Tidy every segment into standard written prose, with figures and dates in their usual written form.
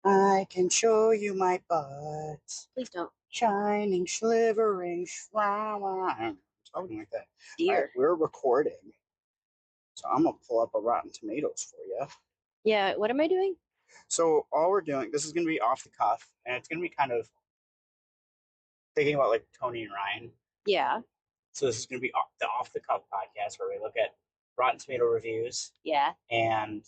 I can show you my butt. Please don't. Shining, slivering, something like that. All right, Dear. we're recording, so I'm gonna pull up a Rotten Tomatoes for you. Yeah, what am I doing? So all we're doing, this is gonna be off the cuff, and it's gonna be kind of thinking about like Tony and Ryan. Yeah. So this is gonna be the off the cuff podcast where we look at Rotten Tomato reviews Yeah. and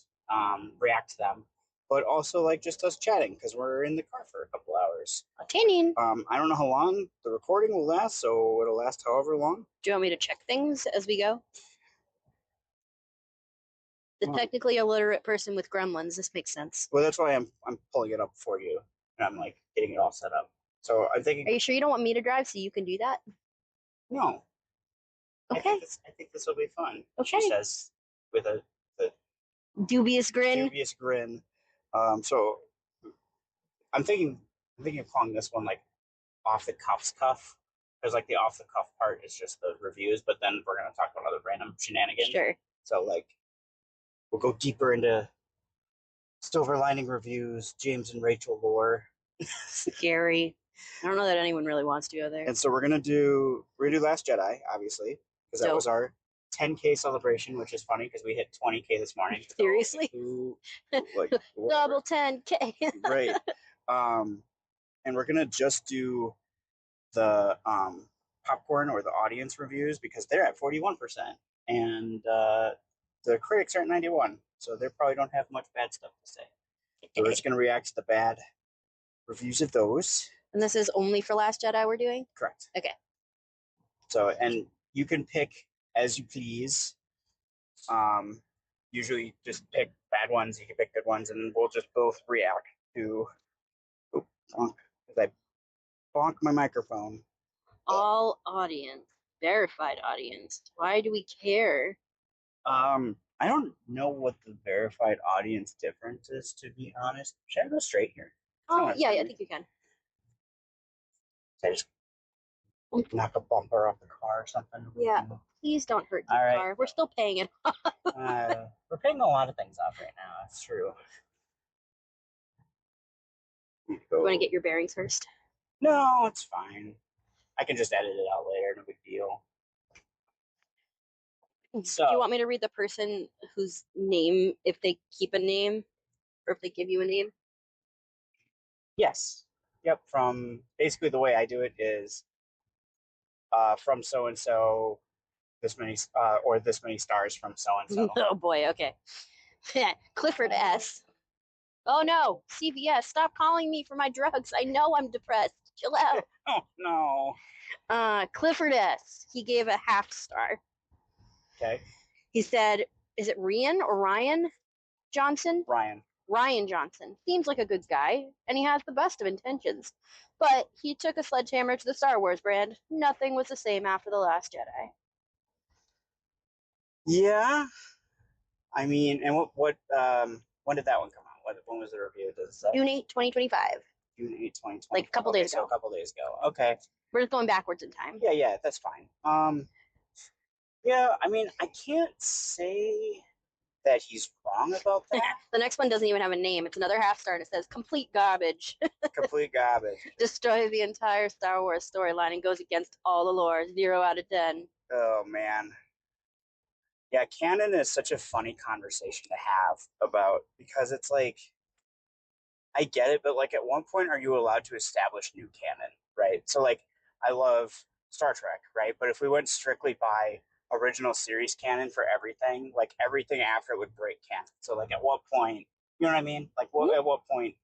react to them, but also like just us chatting because we're in the car for a couple hours. Obtaining. I don't know how long the recording will last, so it'll last however long. Do you want me to check things as we go? The Well, technically illiterate person with gremlins. This makes sense. well, that's why I'm pulling it up for you, and I'm like getting it all set up. So I'm thinking, Are you sure you don't want me to drive so you can do that? no, Okay. I think this will be fun. Okay. She says with a Dubious grin. dubious grin. So I'm thinking of calling this one like off the cuff, because like the off the cuff part is just the reviews, but then we're gonna talk about other random shenanigans. Sure. So like we'll go deeper into Silver Lining reviews, James and Rachel lore. Scary. I don't know that anyone really wants to go there. And so we're gonna do Last Jedi, obviously, because that was our 10K celebration, which is funny because we hit 20K this morning. Seriously? Like double 10K. Right. And we're gonna just do the popcorn or the audience reviews because they're at 41%, and the critics are at 91, so they probably don't have much bad stuff to say. So we're just gonna react to the bad reviews of those. And this is only for Last Jedi we're doing? Correct. Okay. So, and you can pick as you please. Usually just pick bad ones, you can pick good ones, and we'll just both react to. Oop, bonk, I bonk my microphone. All audience, verified audience. Why do we care? I don't know what the verified audience difference is, to be honest. Should I go straight here? Oh, yeah, I think you can. Should I just knock a bumper off the car or something? Yeah, please don't hurt the car. We're still paying it. We're paying a lot of things off right now. That's true. You want to get your bearings first? No, it's fine. I can just edit it out later. No big deal. So, do you want me to read the person whose name, if they keep a name, or if they give you a name? Yes. Yep. From basically the way I do it is from so and so, this many or this many stars from so and so. Oh boy. Okay. Clifford S. Oh no, CVS, stop calling me for my drugs. I know I'm depressed. Chill out. Oh no. Clifford S. He gave a half star. Okay. He said, "Is it Ryan or Ryan Johnson?" Ryan. Ryan Johnson seems like a good guy, and he has the best of intentions. But he took a sledgehammer to the Star Wars brand. Nothing was the same after The Last Jedi. Yeah. I mean, and what when did that one come out? When was the review? Does it say? June 8, 2025. June 8, 2020. Like a couple days ago. So a couple days ago. Okay. We're just going backwards in time. Yeah, that's fine. Yeah, I mean, I can't say that he's wrong about that. The next one doesn't even have a name. It's another half star and it says complete garbage. Complete garbage. Destroy the entire Star Wars storyline and goes against all the lore. 0 out of 10. Oh man. Yeah, canon is such a funny conversation to have about, because it's like, I get it, but like at one point are you allowed to establish new canon, right? So like I love Star Trek, right? But if we went strictly by original series canon for everything, like everything after it would break canon. So like at what point, you know what I mean? Like at what point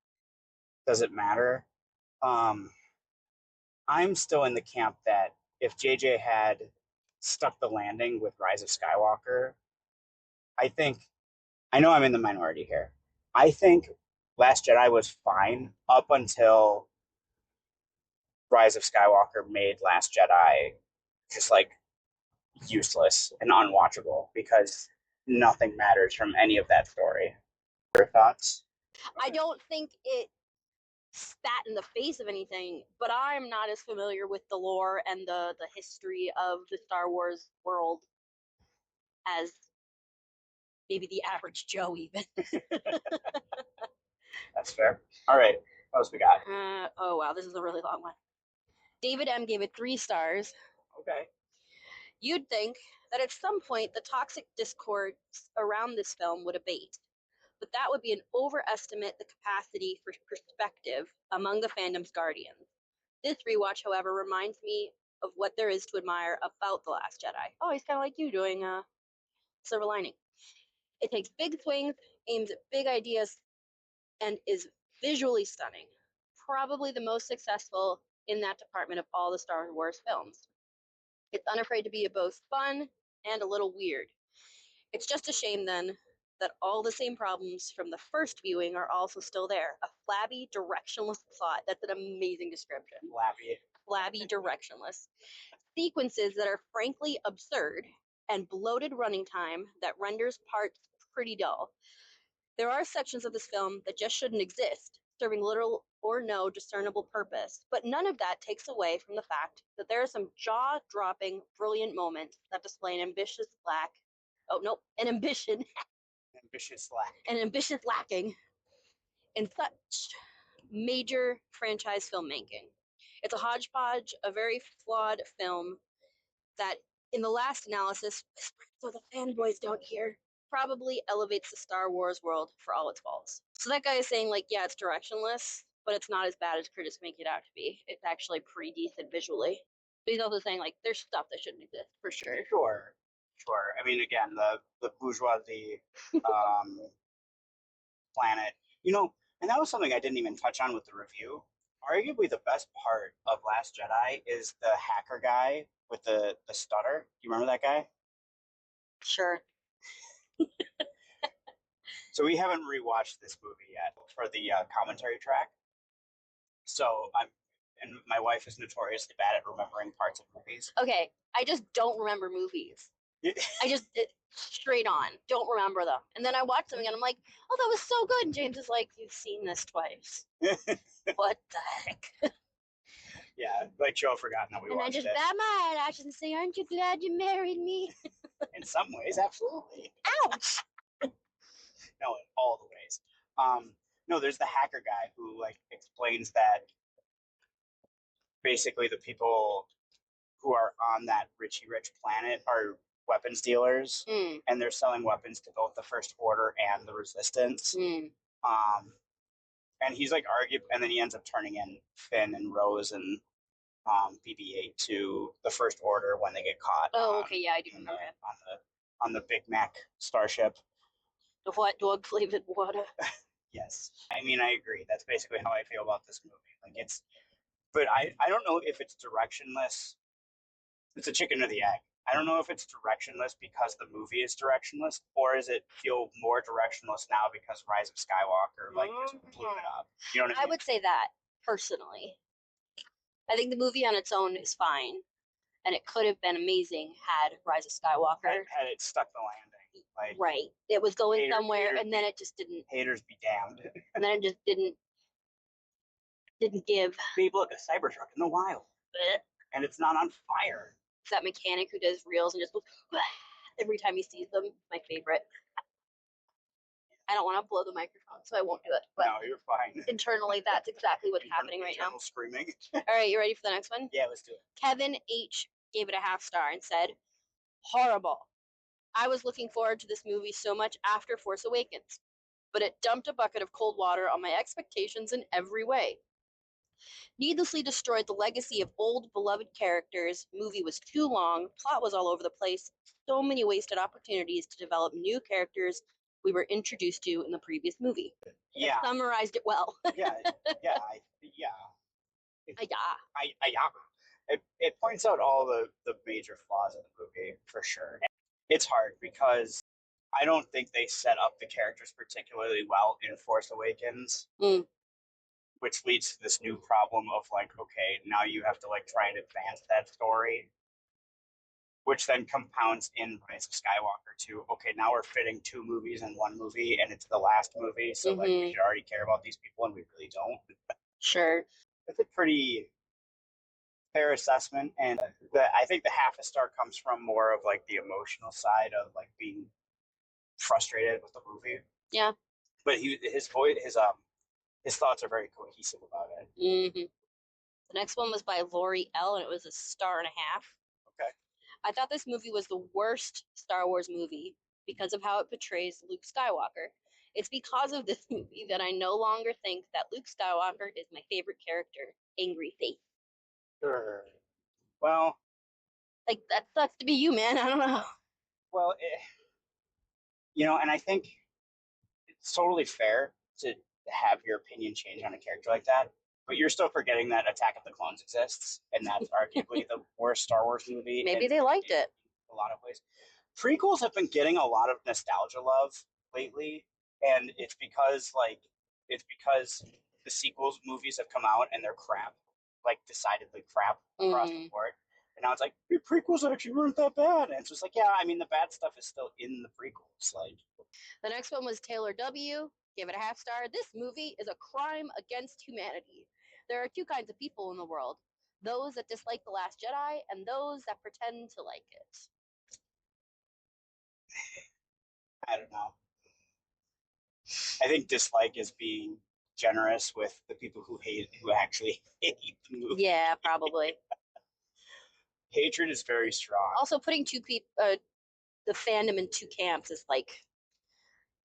does it matter? I'm still in the camp that if JJ had stuck the landing with Rise of Skywalker, I think, I know I'm in the minority here. I think Last Jedi was fine up until Rise of Skywalker made Last Jedi just like useless and unwatchable because nothing matters from any of that story. Your thoughts? I don't think it spat in the face of anything, but I'm not as familiar with the lore and the history of the Star Wars world as maybe the average Joe even. That's fair. All right, what else we got? Oh wow, this is a really long one. David M gave it 3 stars. Okay. You'd think that at some point the toxic discourse around this film would abate, but that would be an overestimate the capacity for perspective among the fandom's guardians. This rewatch, however, reminds me of what there is to admire about The Last Jedi. Oh, he's kind of like you doing Silver Lining. It takes big swings, aims at big ideas, and is visually stunning. Probably the most successful in that department of all the Star Wars films. It's unafraid to be both fun and a little weird. It's just a shame then that all the same problems from the first viewing are also still there. A flabby, directionless plot. That's an amazing description. Flabby, directionless. Sequences that are frankly absurd, and bloated running time that renders parts pretty dull. There are sections of this film that just shouldn't exist, serving little or no discernible purpose, but none of that takes away from the fact that there are some jaw-dropping, brilliant moments that display an ambitious lack. Oh no, an ambition, an ambitious lacking in such major franchise filmmaking. It's a hodgepodge, a very flawed film that, in the last analysis, so the fanboys don't hear, probably elevates the Star Wars world for all its faults. So that guy is saying, like, yeah, it's directionless, but it's not as bad as critics make it out to be. It's actually pretty decent visually. But he's also saying, like, there's stuff that shouldn't exist, for sure. Sure, sure. I mean, again, the bourgeoisie um, planet, you know, and that was something I didn't even touch on with the review. Arguably, the best part of Last Jedi is the hacker guy with the stutter. Do you remember that guy? Sure. So we haven't rewatched this movie yet for the commentary track. So and my wife is notoriously bad at remembering parts of movies. Okay, I just don't remember movies. I just straight on don't remember them. And then I watch them again. I'm like, oh, that was so good. And James is like, you've seen this twice. What the heck? Yeah, like Joe forgotten that we and I watched just it. bat my eyelashes and say, aren't you glad you married me? In some ways, absolutely. Ouch. No, in all the ways. No, there's the hacker guy who like explains that basically the people who are on that Richie Rich planet are weapons dealers, and they're selling weapons to both the First Order and the Resistance. And he's like arguing, and then he ends up turning in Finn and Rose and BB-8 to the First Order when they get caught. Oh, okay, yeah, I do remember it. On the Big Mac starship. The what dog flavored water? Yes, I mean I agree. That's basically how I feel about this movie. Like it's, but I don't know if it's directionless. It's a chicken or the egg. I don't know if it's directionless because the movie is directionless, or is it feel more directionless now because Rise of Skywalker like just blew it up? You know what I mean? I would say that personally. I think the movie on its own is fine, and it could have been amazing had Rise of Skywalker had it stuck the landing. Like right, it was going somewhere, and then it just didn't. Haters be damned. And then it just didn't give. Babe, look, a Cybertruck in the wild, and it's not on fire. It's that mechanic who does reels and just goes every time he sees them. My favorite. I don't want to blow the microphone, so I won't do it. But no, you're fine. Internally, that's exactly what's happening right now. Screaming. All right, you ready for the next one? Yeah, let's do it. Kevin H gave it a half star and said, horrible. I was looking forward to this movie so much after Force Awakens, but it dumped a bucket of cold water on my expectations in every way. Needlessly destroyed the legacy of old beloved characters, movie was too long, plot was all over the place, so many wasted opportunities to develop new characters we were introduced to in the previous movie. Yeah. It summarized it well. yeah. It points out all the major flaws in the movie, for sure. It's hard because I don't think they set up the characters particularly well in Force Awakens. Which leads to this new problem of like, okay, now you have to like try and advance that story, which then compounds in Rise of Skywalker too. Okay, now we're fitting 2 movies in 1 movie, and it's the last movie, so like we should already care about these people, and we really don't. Sure, it's a pretty fair assessment, and I think the half a star comes from more of like the emotional side of like being frustrated with the movie. Yeah, but his voice, his thoughts are very cohesive about it. Mm-hmm. The next one was by Lori L, and it was a star and a half. Okay. I thought this movie was the worst Star Wars movie because of how it portrays Luke Skywalker. It's because of this movie that I no longer think that Luke Skywalker is my favorite character, Angry Face. Sure. Well, Like, that sucks to be you, man. I don't know. well, and I think it's totally fair to have your opinion change on a character like that, but you're still forgetting that Attack of the Clones exists, and that's arguably the worst Star Wars movie Maybe they liked in it. a lot of ways. Prequels have been getting a lot of nostalgia love lately, and it's because the sequels movies have come out and they're crap, like decidedly crap across the board. And now it's like the prequels actually weren't that bad, and it's just like, yeah, I mean the bad stuff is still in the prequels. Like, The next one was Taylor W. Gave it a half star. This movie is a crime against humanity. There are two kinds of people in the world, those that dislike The Last Jedi and those that pretend to like it. I don't know. I think dislike is being generous with the people who actually hate the movie. Yeah, probably. Hatred is very strong. Also, putting the fandom in two camps is like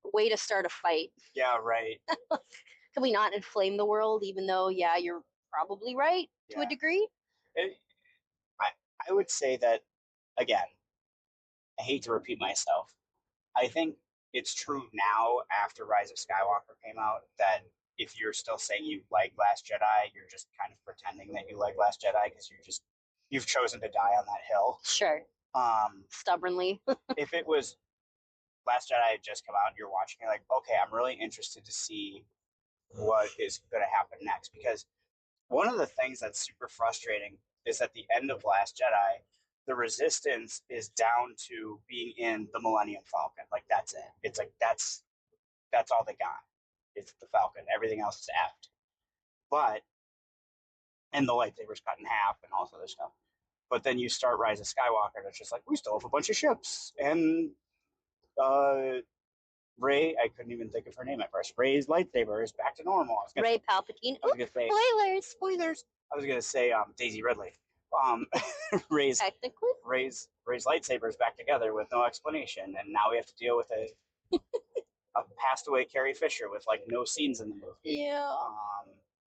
a way to start a fight. Yeah, right. Can we not inflame the world, even though, yeah, you're probably right to a degree? It, I I would say that again. I hate to repeat myself. I think it's true now after Rise of Skywalker came out that if you're still saying you like Last Jedi, you're just kind of pretending that you like Last Jedi because you've chosen to die on that hill. Sure. Stubbornly. If it was Last Jedi had just come out and you're watching, you're like, okay, I'm really interested to see what is going to happen next. Because one of the things that's super frustrating is at the end of Last Jedi, the Resistance is down to being in the Millennium Falcon. Like that's it. It's like that's all they got. It's the Falcon. Everything else is effed. But and the lightsabers cut in half and all this other stuff. But then you start Rise of Skywalker, and it's just like we still have a bunch of ships and uh, Ray, I couldn't even think of her name at first. Ray's lightsaber is back to normal. Ray Palpatine. I was gonna say Spoilers. I was gonna say Daisy Ridley. Um, Ray's Technically, Ray's lightsaber is back together with no explanation, and now we have to deal with a passed away Carrie Fisher with like no scenes in the movie. yeah.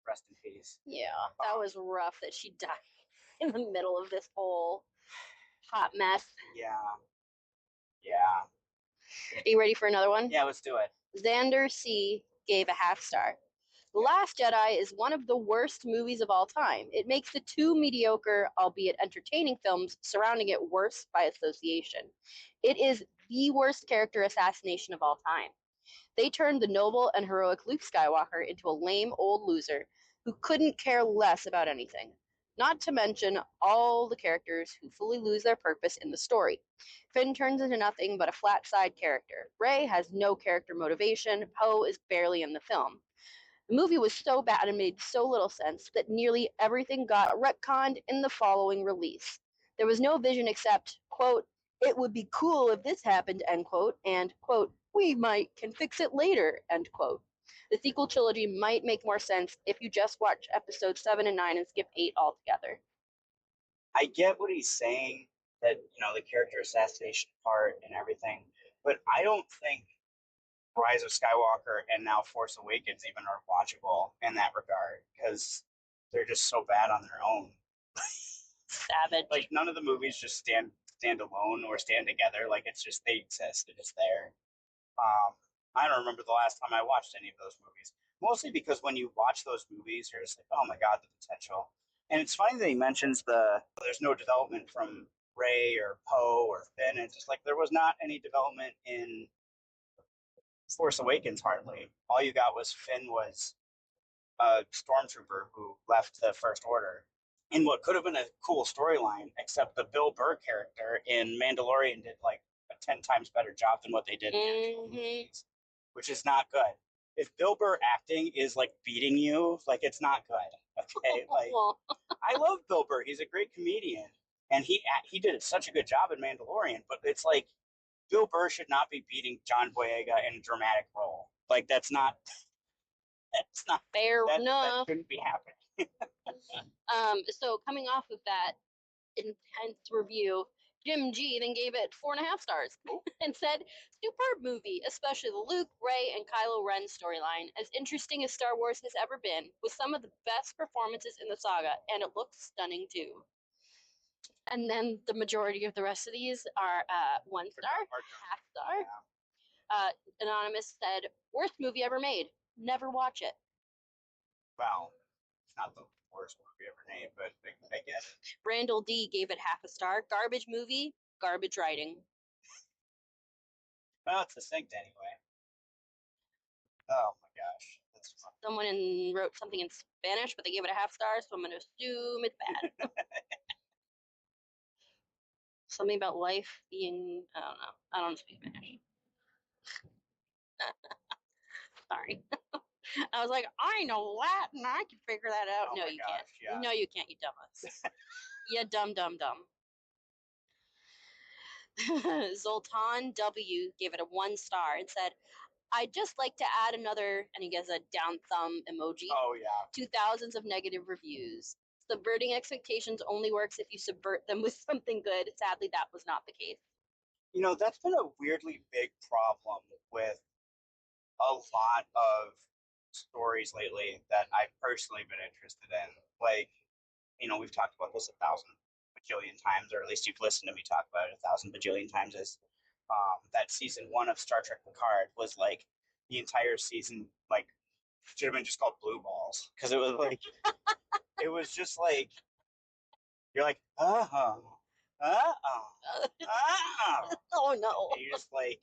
Rest in peace. Yeah, that was rough that she died in the middle of this whole hot mess. Yeah, yeah. Are you ready for another one? Yeah, let's do it. Xander C gave a half star. The Last Jedi is one of the worst movies of all time. It makes the two mediocre, albeit entertaining films surrounding it worse by association. It is the worst character assassination of all time. They turned the noble and heroic Luke Skywalker into a lame old loser who couldn't care less about anything. Not to mention all the characters who fully lose their purpose in the story. Finn turns into nothing but a flat side character. Rey has no character motivation. Poe is barely in the film. The movie was so bad and made so little sense that nearly everything got retconned in the following release. There was no vision except, quote, it would be cool if this happened, end quote, and, quote, we might can fix it later, end quote. The sequel trilogy might make more sense if you just watch episodes 7 and 9 and skip 8 altogether. I get what he's saying, that the character assassination part and everything, but I don't think Rise of Skywalker and now Force Awakens even are watchable in that regard because they're just so bad on their own. Savage. Like none of the movies just stand alone or stand together. Like it's just they exist. They're just there. I don't remember the last time I watched any of those movies. Mostly because when you watch those movies, you're just like, oh my god, the potential. And it's funny that he mentions there's no development from Ray or Poe or Finn. It's just like there was not any development in Force Awakens hardly. All you got was Finn was a stormtrooper who left the First Order in what could have been a cool storyline, except the Bill Burr character in Mandalorian did like a 10 times better job than what they did in the movies, which is not good. If Bill Burr acting is like beating you, like it's not good. Okay, like I love Bill Burr; he's a great comedian, and he did such a good job in Mandalorian. But it's like Bill Burr should not be beating John Boyega in a dramatic role. Like that's not It's not Fair that enough. shouldn't be happening. So coming off of that intense review, Jim G then gave it 4.5 stars and said, "Superb movie, especially the Luke, Rey, and Kylo Ren storyline, as interesting as Star Wars has ever been, with some of the best performances in the saga, and it looks stunning too." And then the majority of the rest of these are 1 star, half star. Yeah. Anonymous said, "Worst movie ever made. Never watch it." Well, it's not the worst movie ever made, but I guess. Randall D gave it half a star. "Garbage movie, garbage writing." Well, it's succinct anyway. Oh my gosh, that's fun. Someone wrote something in Spanish, but they gave it a half star, so I'm going to assume it's bad. Something about life being, I don't know. I don't speak Spanish. Sorry. I was like, I know Latin. I can figure that out. Oh No, my you gosh, can't. yeah. No, you can't, you dumbass. You dumb, dumb, dumb. Zoltan W gave it a 1 star and said, "I'd just like to add another," and he gives a down thumb emoji, Oh yeah. "to thousands of negative reviews. Subverting expectations only works if you subvert them with something good. Sadly, that was not the case." You know, that's been a weirdly big problem with a lot of stories lately that I've personally been interested in. Like, you know, we've talked about this a thousand bajillion times, or at least you've listened to me talk about it a thousand bajillion times. Is that season one of Star Trek Picard was like the entire season, like, should have been just called Blue Balls, because it was like, it was just like, you're like, Oh no. and you just like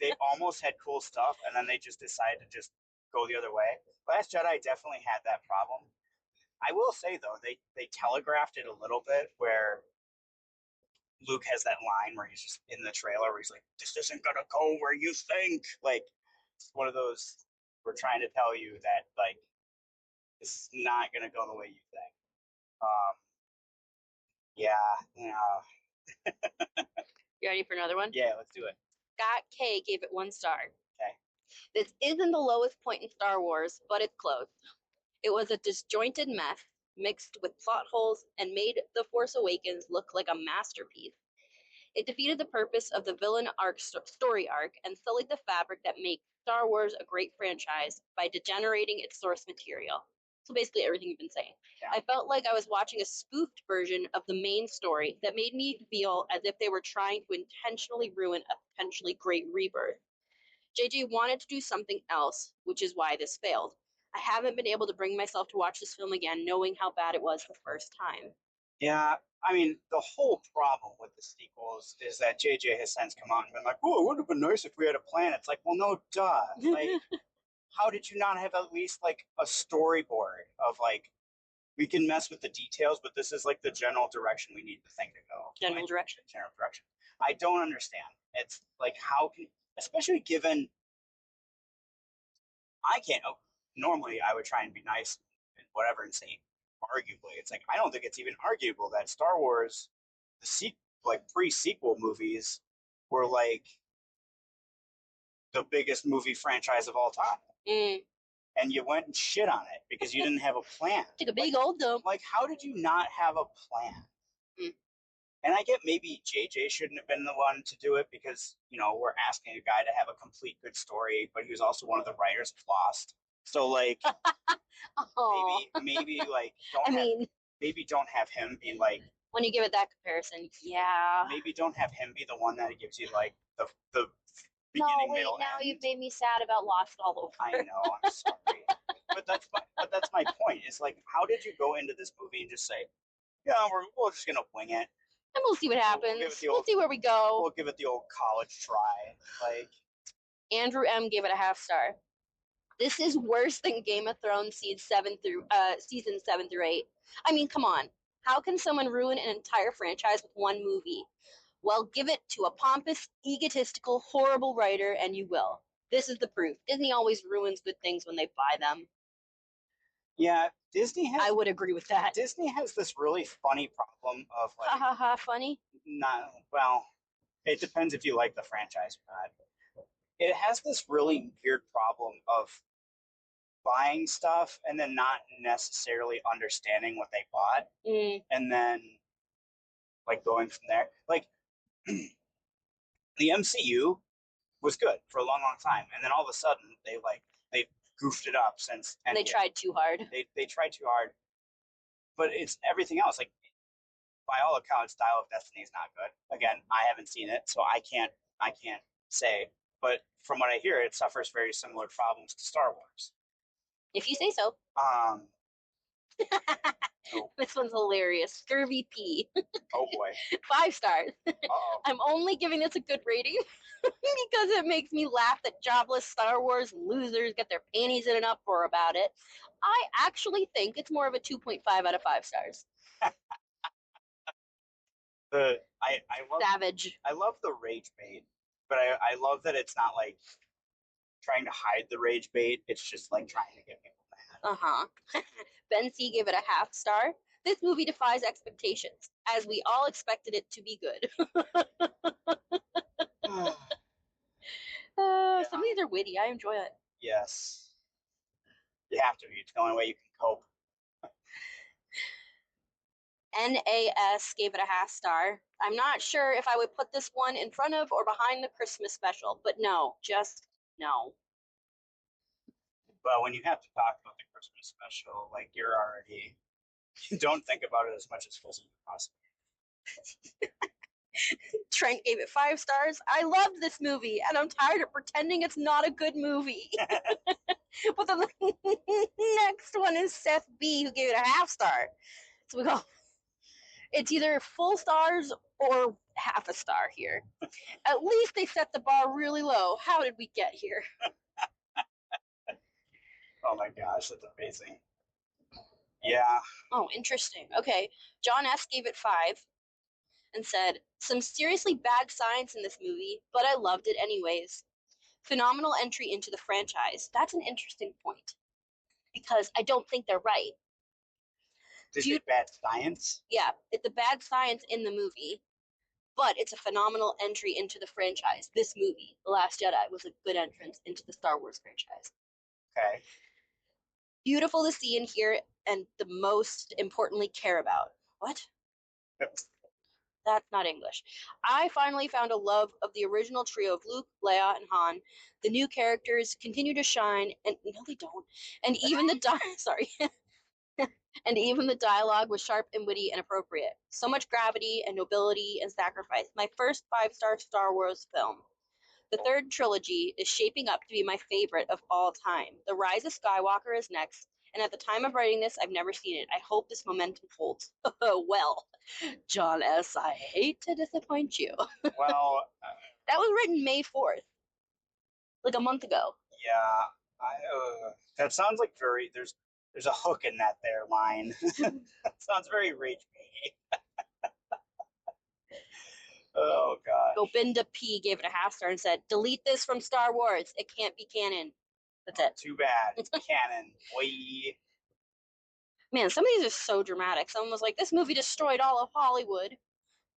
they almost had cool stuff, and then they just decided to just go the other way. Last Jedi definitely had that problem. I will say though, they telegraphed it a little bit, where Luke has that line where he's just in the trailer where he's like, "This isn't gonna go where you think." Like, it's one of those, we're trying to tell you that like it's not gonna go the way you think. Um, yeah, yeah, You ready for another one? yeah. Let's do it. Scott K gave it 1 star. Okay. "This isn't the lowest point in Star Wars, but it's close. It was a disjointed mess mixed with plot holes and made The Force Awakens look like a masterpiece. It defeated the purpose of the villain story arc and sullied the fabric that makes Star Wars a great franchise by degenerating its source material." So basically everything you've been saying. Yeah. "I felt like I was watching a spoofed version of the main story that made me feel as if they were trying to intentionally ruin a potentially great rebirth. JJ wanted to do something else, which is why this failed. I haven't been able to bring myself to watch this film again, knowing how bad it was the first time." Yeah, I mean, the whole problem with the sequels is that JJ has since come out and been like, "Oh, it would have been nice if we had a plan." It's like, well, no, duh. Like, how did you not have at least like a storyboard of like, we can mess with the details, but this is like the general direction we need the thing to go. General direction. General direction. I don't understand. It's like, how can, especially given I can't. Normally, I would try and be nice and whatever and say arguably. It's like, I don't think it's even arguable that Star Wars, like pre-sequel movies, were like the biggest movie franchise of all time. Mm. And you went and shit on it because you didn't have a plan. Took a big old dump. Like, how did you not have a plan? Mm. And I get maybe JJ shouldn't have been the one to do it because, you know, we're asking a guy to have a complete good story, but he was also one of the writers of Lost. So like, maybe like maybe don't have him be like, when you give it that comparison, yeah. Maybe don't have him be the one that gives you like the No, beginning, wait, middle, now end. you've made me sad about Lost all over. I know, I'm sorry, but that's my point. Is like, how did you go into this movie and just say, yeah, we're just gonna wing it, and we'll see what happens. We'll see where we go. We'll give it the old college try. Like, Andrew M gave it a half star. "This is worse than Game of Thrones season 7 through 8. I mean, come on. How can someone ruin an entire franchise with one movie? Well, give it to a pompous, egotistical, horrible writer, and you will. This is the proof. Disney always ruins good things when they buy them." yeah, I would agree with that. Disney has this really funny problem of like, ha ha ha, funny. Not well. It depends if you like the franchise or not. It has this really weird problem of buying stuff and then not necessarily understanding what they bought, and then like going from there. Like the MCU was good for a long, long time, and then all of a sudden they goofed it up since They tried too hard. They tried too hard, but it's everything else. Like by all accounts, Dial of Destiny is not good. Again, I haven't seen it, so I can't say. But from what I hear, it suffers very similar problems to Star Wars. If you say so. Oh, This one's hilarious. Scurvy P. oh boy. 5 stars. Uh-oh. I'm only giving this a good rating because it makes me laugh that jobless Star Wars losers get their panties in an uproar about it. I actually think it's more of a 2.5 out of 5 stars. Savage. I love the rage bait, but I love that it's not like trying to hide the rage bait. It's just like trying to get people mad. Ben C gave it a half star. This movie defies expectations, as we all expected it to be good. Some of these are witty. I enjoy it. Yes. You have to. It's the only way you can cope. NAS gave it a half star. I'm not sure if I would put this one in front of or behind the Christmas special, but no, just no. But when you have to talk about the Christmas special, like you're already, you don't think about it as much as possible. Trent gave it 5 stars. I loved this movie, and I'm tired of pretending it's not a good movie. But the next one is Seth B, who gave it a half star. So we go. It's either full stars or half a star here. At least they set the bar really low. How did we get here? Oh my gosh, that's amazing. Yeah. Oh, interesting. Okay. John S. gave it 5 and said, some seriously bad science in this movie, but I loved it anyways. Phenomenal entry into the franchise. That's an interesting point because I don't think they're right. Is it bad science? Yeah, it's a bad science in the movie, but it's a phenomenal entry into the franchise. This movie, The Last Jedi, was a good entrance into the Star Wars franchise. Okay. Beautiful to see and hear, and the most importantly, care about. What? That's not English. I finally found a love of the original trio of Luke, Leia, and Han. The new characters continue to shine, and no, they don't. And even the sorry, and even the dialogue was sharp and witty and appropriate. So much gravity and nobility and sacrifice. My first 5-star Star Wars film. The third trilogy is shaping up to be my favorite of all time. The Rise of Skywalker is next, and at the time of writing this, I've never seen it. I hope this momentum holds. Well, John S., I hate to disappoint you. Well, that was written May 4th, like a month ago. Yeah, that sounds like there's a hook in that there line. That sounds very rage bait. Oh god. Gopinda P gave it a half star and said, delete this from Star Wars. It can't be canon. That's it. Too bad. It's canon. Boy. Man, some of these are so dramatic. Someone was like, this movie destroyed all of Hollywood.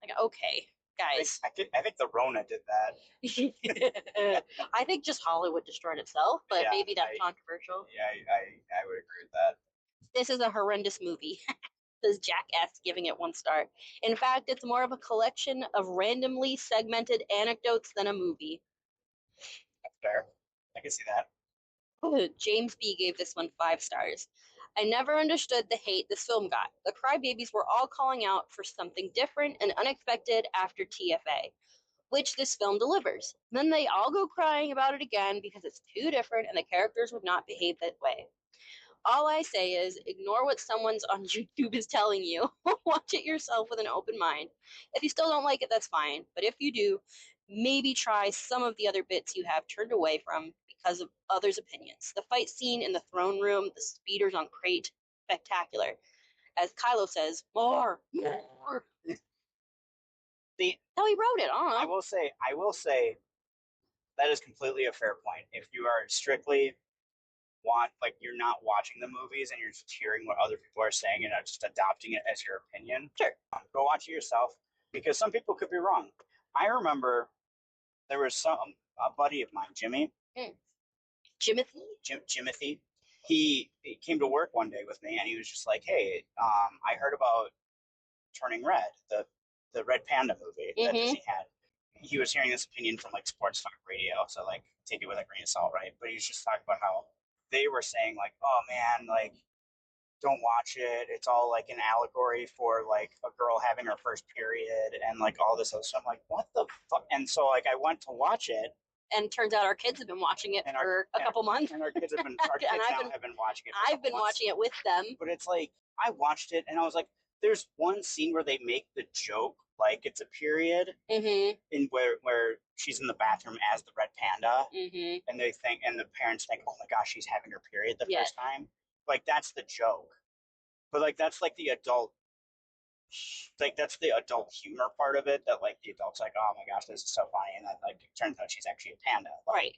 Like, okay, guys. I think the Rona did that. I think just Hollywood destroyed itself, but Yeah, maybe that's controversial. Yeah, I would agree with that. This is a horrendous movie. Says Jack S, giving it 1 star. In fact, it's more of a collection of randomly segmented anecdotes than a movie. That's fair. I can see that. James B gave this one 5 stars. I never understood the hate this film got. The crybabies were all calling out for something different and unexpected after TFA, which this film delivers. Then they all go crying about it again because it's too different and the characters would not behave that way. All I say is ignore what someone's on YouTube is telling you. Watch it yourself with an open mind. If you still don't like it, that's fine. But if you do, maybe try some of the other bits you have turned away from because of others' opinions. The fight scene in the throne room, the speeders on Crate, spectacular. As Kylo says, more. See, how he wrote it, I don't know. I will say that is completely a fair point. If you are strictly you're not watching the movies and you're just hearing what other people are saying and just adopting it as your opinion, sure, go watch it yourself because some people could be wrong. I remember there was a buddy of mine, Jimmy. Jimothy? Jimothy. he came to work one day with me, and he was just like, "Hey, I heard about Turning Red, the Red Panda movie that Mm-hmm. Disney had." He was hearing this opinion from like sports talk radio, so like take it with a grain of salt, right? But he was just talking about how they were saying like, "Oh man, like don't watch it. It's all like an allegory for like a girl having her first period and like all this other stuff." I'm like, what the fuck? And so like I went to watch it, And turns out our kids have been watching it for a couple months. and our kids have been our kids now have been watching it. I've been watching it with them. But it's like I watched it and I was like, there's one scene where they make the joke like it's a period in where she's in the bathroom as the red panda, and they think and the parents think, oh my gosh, she's having her period the first time. Like that's the joke, but like that's like the adult like that's the adult humor part of it that like the adults like, oh my gosh, this is so funny, and then like it turns out she's actually a panda. Like, right.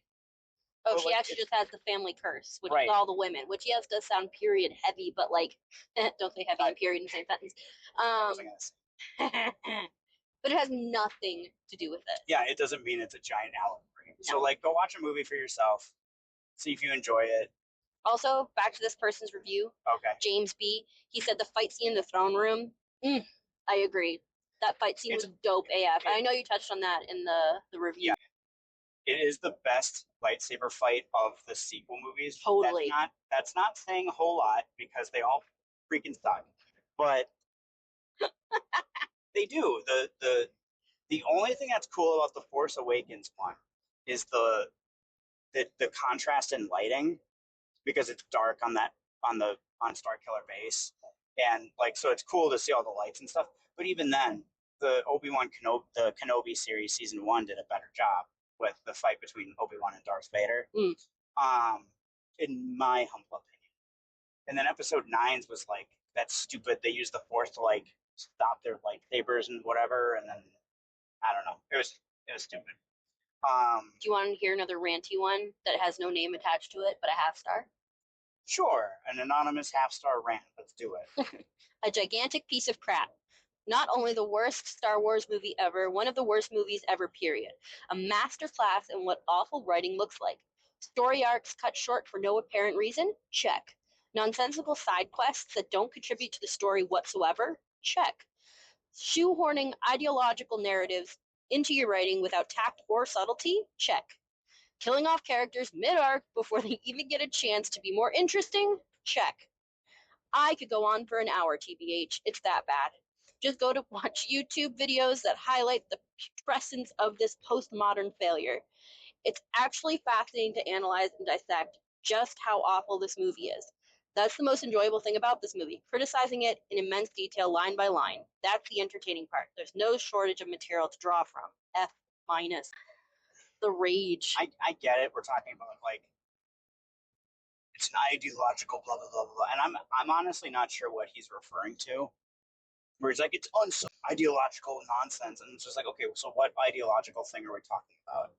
Oh, she like, actually just has the family curse, which right. is all the women, which yes does sound period heavy, but like don't say heavy and period in the same sentence. But it has nothing to do with it. Yeah, it doesn't mean it's a giant allegory. No. So like go watch a movie for yourself, see if you enjoy it. Also, back to this person's review. Okay. James B. He said the fight scene in the throne room. I agree. That fight scene was dope AF. I know you touched on that in the review. Yeah. It is the best lightsaber fight of the sequel movies. Totally. That's not saying a whole lot because they all freaking suck. But they do. The only thing that's cool about the Force Awakens one is the contrast in lighting, because it's dark on Star Killer base, and like so it's cool to see all the lights and stuff. But even then, the Kenobi series season 1 did a better job with the fight between Obi-Wan and Darth Vader. In my humble opinion. And then episode 9's was like that stupid. They used the Force to like stop their lightsabers and whatever, and then I don't know. It was stupid. Do you want to hear another ranty one that has no name attached to it but a half star? Sure, an anonymous half-star rant. Let's do it. A gigantic piece of crap. Not only the worst Star Wars movie ever, one of the worst movies ever, period. A masterclass in what awful writing looks like. Story arcs cut short for no apparent reason? Check. Nonsensical side quests that don't contribute to the story whatsoever? Check. Shoehorning ideological narratives into your writing without tact or subtlety? Check. Killing off characters mid-arc before they even get a chance to be more interesting? Check. I could go on for an hour, TBH. It's that bad. Just go to watch YouTube videos that highlight the presence of this postmodern failure. It's actually fascinating to analyze and dissect just how awful this movie is. That's the most enjoyable thing about this movie, criticizing it in immense detail line by line. That's the entertaining part. There's no shortage of material to draw from. F minus. The rage. I get it. We're talking about like it's an ideological blah blah blah blah, and I'm honestly not sure what he's referring to. Where he's like it's ideological nonsense, and it's just like okay, so what ideological thing are we talking about?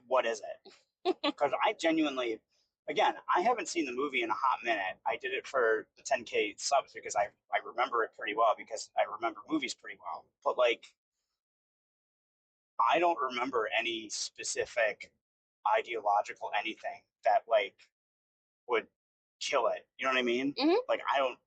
What is it? Because I genuinely, again, I haven't seen the movie in a hot minute. I did it for the 10K subs because I remember it pretty well because I remember movies pretty well. But like, I don't remember any specific ideological anything that like would kill it. You know what I mean? Like I don't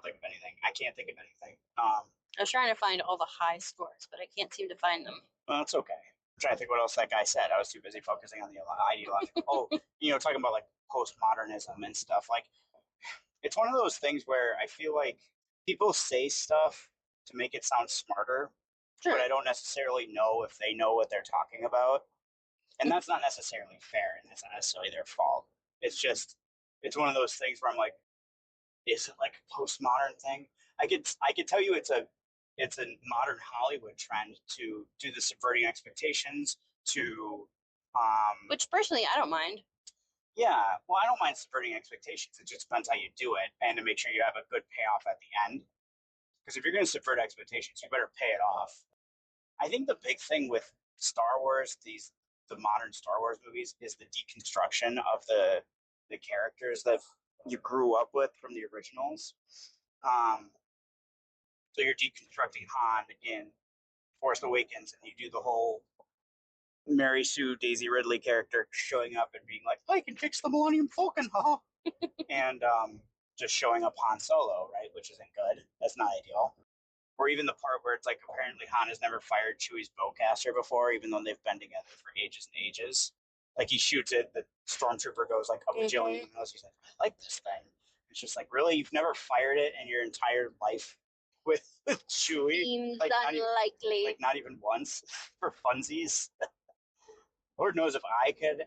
think of anything. I can't think of anything. I was trying to find all the high scores, but I can't seem to find them. Well, that's okay. I'm trying to think what else that guy said. I was too busy focusing on the ideological. Talking about like postmodernism and stuff. Like, it's one of those things where I feel like people say stuff to make it sound smarter, but I don't necessarily know if they know what they're talking about. And that's not necessarily fair, and it's not necessarily their fault. It's one of those things where I'm like, is it like a postmodern thing? I could tell you it's a modern Hollywood trend to do the subverting expectations to which personally I don't mind. Yeah, well, I don't mind subverting expectations. It just depends how you do it and to make sure you have a good payoff at the end. Because if you're going to subvert expectations, you better pay it off. I think the big thing with Star Wars, the modern Star Wars movies, is the deconstruction of the characters that you grew up with from the originals. So you're deconstructing Han in Force Awakens, and you do the whole Mary Sue Daisy Ridley character showing up and being like, "I can fix the Millennium Falcon," huh? And just showing up Han Solo, right, which isn't good. That's not ideal. Or even the part where it's like apparently Han has never fired Chewie's bowcaster before, even though they've been together for ages and ages. Like he shoots it, the stormtrooper goes like a bajillion miles. He's like, "I like this thing." It's just like, really, you've never fired it in your entire life with Chewie? Seems Like unlikely. not even once for funsies. Lord knows if I had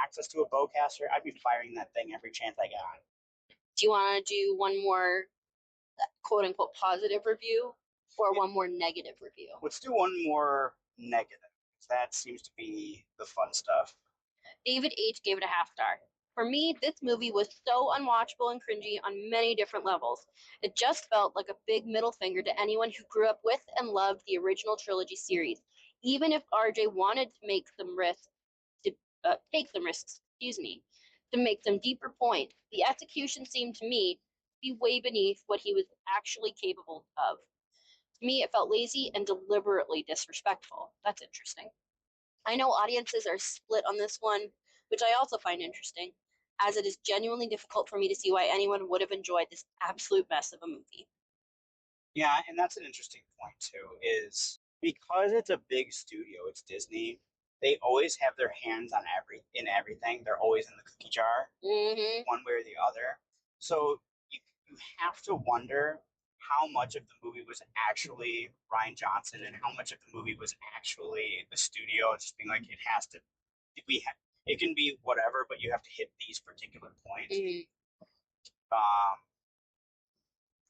access to a bowcaster, I'd be firing that thing every chance I got. Do you want to do one more quote unquote positive review or one more negative review? Let's do one more negative. That seems to be the fun stuff. David H. gave it a half star. For me, this movie was so unwatchable and cringy on many different levels. It just felt like a big middle finger to anyone who grew up with and loved the original trilogy series. Even if RJ wanted to make some risks, to take some risks, to make some deeper points, the execution seemed to me to be way beneath what he was actually capable of. To me, it felt lazy and deliberately disrespectful. That's interesting. I know audiences are split on this one, which I also find interesting, as it is genuinely difficult for me to see why anyone would have enjoyed this absolute mess of a movie. Yeah, and that's an interesting point too. Is because it's a big studio, it's Disney. They always have their hands on everything. They're always in the cookie jar, Mm-hmm. one way or the other. So you have to wonder how much of the movie was actually Ryan Johnson and how much of the movie was actually the studio just being like, it has to we have it can be whatever, but you have to hit these particular points. Mm-hmm. Um,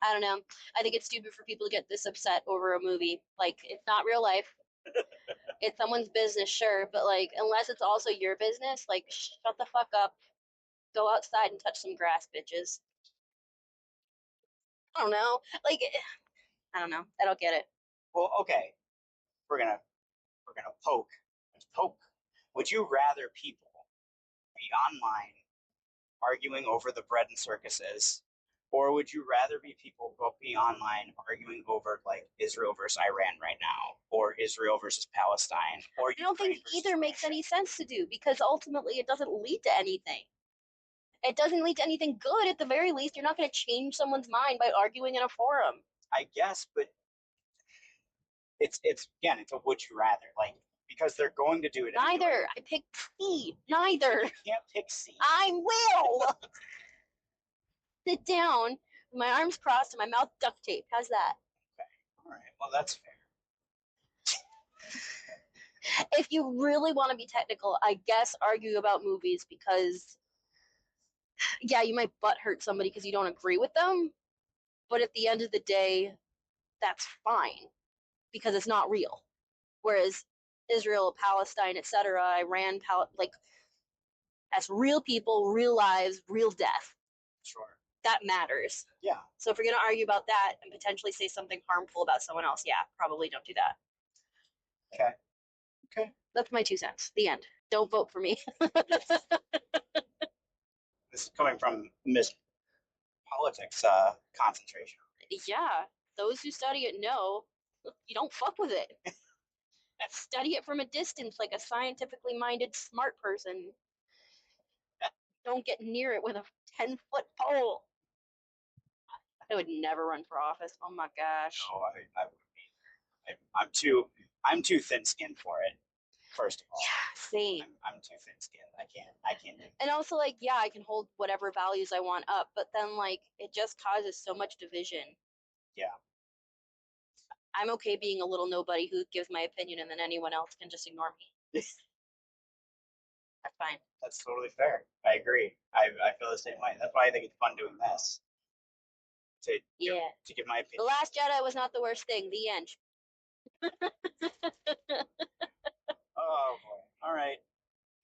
I don't know. I think it's stupid for people to get this upset over a movie. Like, it's not real life. It's someone's business, sure, but like, unless it's also your business, like, shut the fuck up. Go outside and touch some grass, bitches. I don't know. Like, I don't know. I don't get it. well, okay, we're gonna poke. Let's poke. Would you rather people be online arguing over the bread and circuses, or would you rather be people go be online arguing over like Israel versus Iran right now, or Israel versus Palestine, or I don't think Ukraine versus either makes Russia? any sense to do because ultimately it doesn't lead to anything. It doesn't lead to anything good. At the very least, you're not going to change someone's mind by arguing in a forum. I guess, but it's again, it's a would you rather like because they're going to do it Neither. anyway. I picked C. Neither. You can't pick C. I will. Sit down with my arms crossed and my mouth duct taped. How's that? Okay, all right. Well, that's fair. If you really want to be technical, I guess argue about movies because, yeah, you might butt hurt somebody because you don't agree with them. But at the end of the day, that's fine because it's not real. Whereas Israel, Palestine, etc., Iran, like that's real people, real lives, real death. Sure. That matters. Yeah. So if you're going to argue about that and potentially say something harmful about someone else, yeah, probably don't do that. Okay. Okay. That's my 2 cents. The end. Don't vote for me. This is coming from Miss Politics concentration. Yeah, those who study it know you don't fuck with it. Study it from a distance like a scientifically minded smart person. Don't get near it with a 10-foot pole. I would never run for office. Oh my gosh. No, I would be. I'm too thin skinned for it. First of all, Yeah, same. I'm too thin skinned. I can't do it. And also, like, yeah, I can hold whatever values I want up, but then, like, it just causes so much division. Yeah. I'm okay being a little nobody who gives my opinion and then anyone else can just ignore me. That's fine. That's totally fair. I agree. I feel the same way. That's why I think it's fun doing this. Yeah. To give my The opinion. Last Jedi was not the worst thing. The end. Oh boy. All right.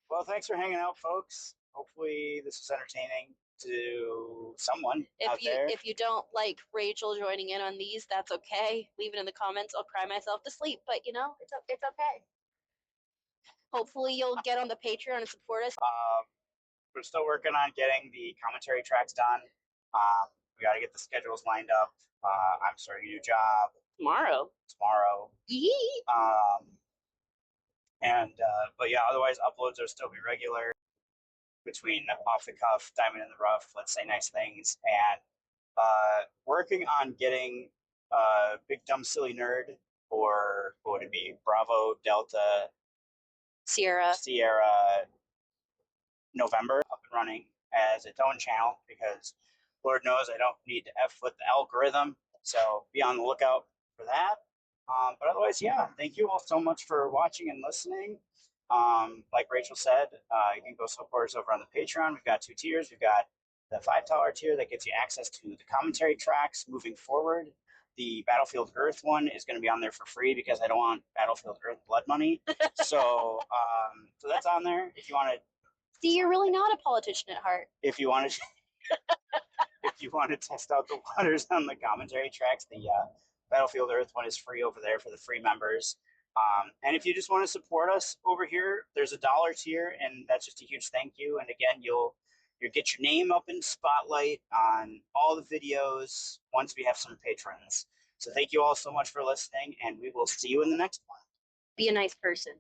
Well, thanks for hanging out, folks. Hopefully this was entertaining to someone out there. If you don't like Rachel joining in on these, that's okay. Leave it in the comments. I'll cry myself to sleep, but you know, it's okay. Hopefully you'll get on the Patreon and support us. We're still working on getting the commentary tracks done. We got to get the schedules lined up. I'm starting a new job Tomorrow. tomorrow. Yee. And but yeah, otherwise uploads will still be regular between off the cuff, diamond in the rough, let's say nice things, and working on getting big dumb silly nerd, or what would it be, Bravo Delta Sierra. Sierra November, up and running as its own channel, because Lord knows I don't need to F with the algorithm. So be on the lookout for that. But otherwise, yeah, thank you all so much for watching and listening. Like Rachel said, you can go support us over on the Patreon. We've got two tiers. We've got the $5 tier that gets you access to the commentary tracks moving forward. The Battlefield Earth one is going to be on there for free because I don't want Battlefield Earth blood money. So that's on there if you want to. See, you're really not a politician at heart. If you want to, if you want to test out the waters on the commentary tracks, the Battlefield Earth one is free over there for the free members. And if you just want to support us over here, there's a dollar tier, and that's just a huge thank you. And again, you'll get your name up in spotlight on all the videos once we have some patrons. So thank you all so much for listening, and we will see you in the next one. Be a nice person.